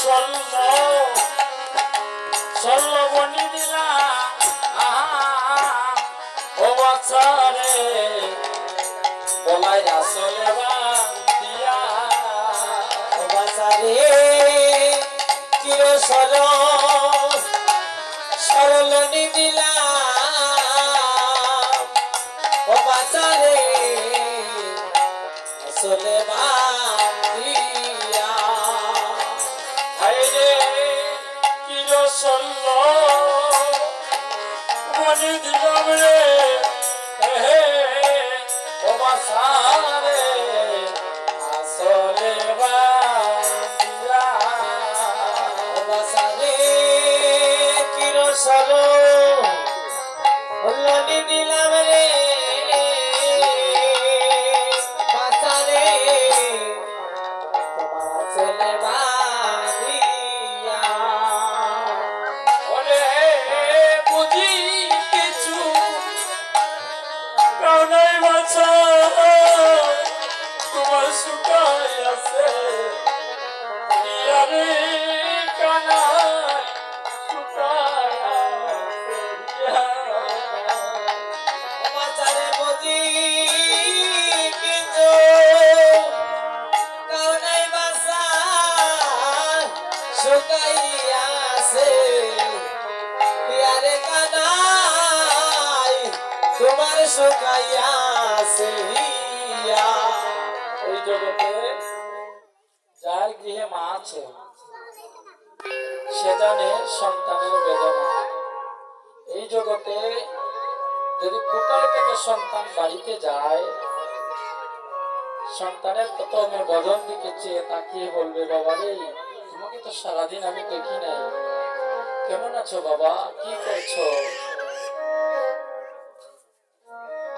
স্বর্ণ স্বর্ণ বনি দিলা ও বাচ্চারে বলাই আসলে দিয়া ও বাসারে চির সরলনি দিলাম ও বাসারে আসলে দিয়া হাইরে চির স্বর্ণ বনি দিলাম রে ও বাচ্চারে আসলে দিয়া ও বাসারে চির সরলনি দিলাম রে বাসারে তোমার আসলে দিয়া ওরে বুঝি কিছু কাউনাই বাছা তোমার সুখাই আছে ইয়ারে কানাই সুখাই আছে বাসারে বুঝি কিছু কারণে বাসা শুকাইয়াছে ইয়ারে কানাই তোমার শুকাইয়াছে ইয়া এই জগতে যার গৃহে মা আছে সে জানে সন্তানের বেদনা। এই জগতে যদি কোথাও থেকে সন্তান বাড়িতে যায়, সন্তানের প্রথমে বদন দিকে চেয়ে তাকিয়ে বলবে, বাবা রে তোমাকে তো সারাদিন আমি দেখি নাই, কেমন আছো বাবা, কি করছো?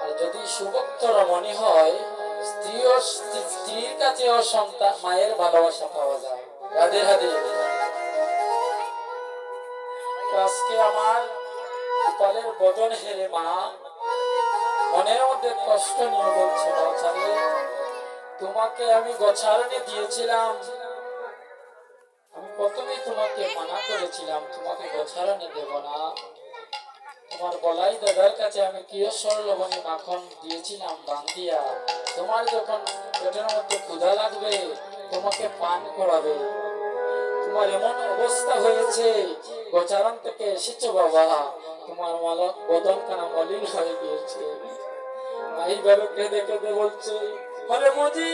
আর যদি সুভক্ত রমণী হয়, স্ত্রীর কাছেও সন্তান মায়ের ভালোবাসা পাওয়া যায়। রাধে রাধে। আজকে আমার গোপালের বদন হেরে মা মনের মধ্যে কষ্ট নিয়ে বলছে, বাচ্চারে তোমাকে আমি গোছারণে দিয়েছিলাম, আমি প্রথমেই তোমাকে মানা করেছিলাম তোমাকে গোছারণে দেব না। তোমার বলাই দাদার কাছে আমি কিয়সর লবণী মাখন দিয়েছিলাম বান্দিয়া, তোমার যখন পেটের মধ্যে ক্ষুধা লাগবে তোমাকে পান করাবে। তোমার এমন অবস্থা হয়েছে, গোচারণ থেকে এসেছো বাবা, তোমার বদন খানা মলিন হয়ে গিয়েছে। এইভাবে কেঁদে কেঁদে বলছে, বলে বুঝি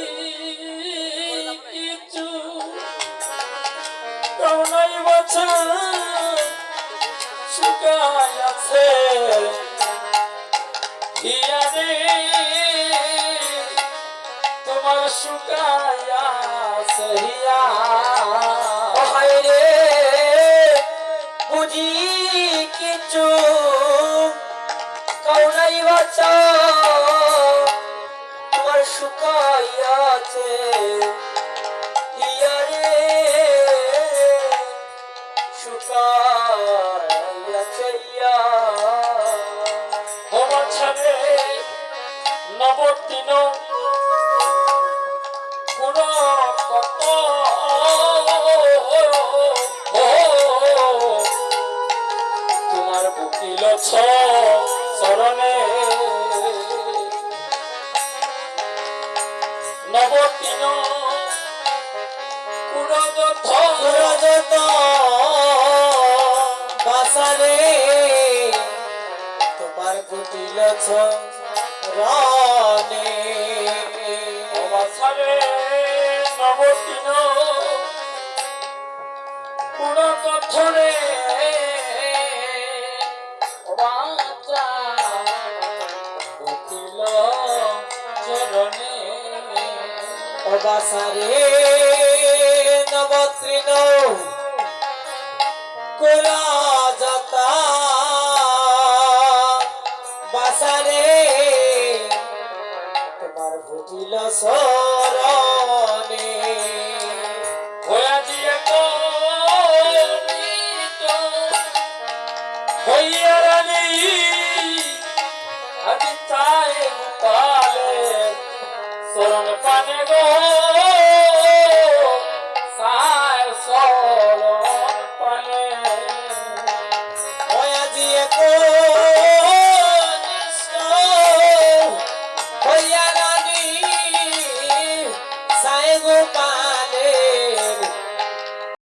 কিছু কাউনাই বাছা শুকাই আছে ইয়ারে তোমার শুকাই আছে ইয়া ও হায়রে বুঝি কিছু কাউনাই বাচ্চা তোমার শুকাইয়াছে ইয়ারে শুকাইয়াছে ইয়া ও বাছারে নবদিন পুরো কত তোমার বুকিল চরণে নবদিন কুরজত বাসারে তোমার কুটিল রনে বাছারে নবদিন পুরো কথরে বাচ্চা বুকিল চরণে ও বাসারে নবতৃণ কোলা যাতা বাসারে তোমার ফুটিল সরণে হয়ে দিয়ে তো হইয়া রানী আমি চাই গোপালে শরণ পানে গো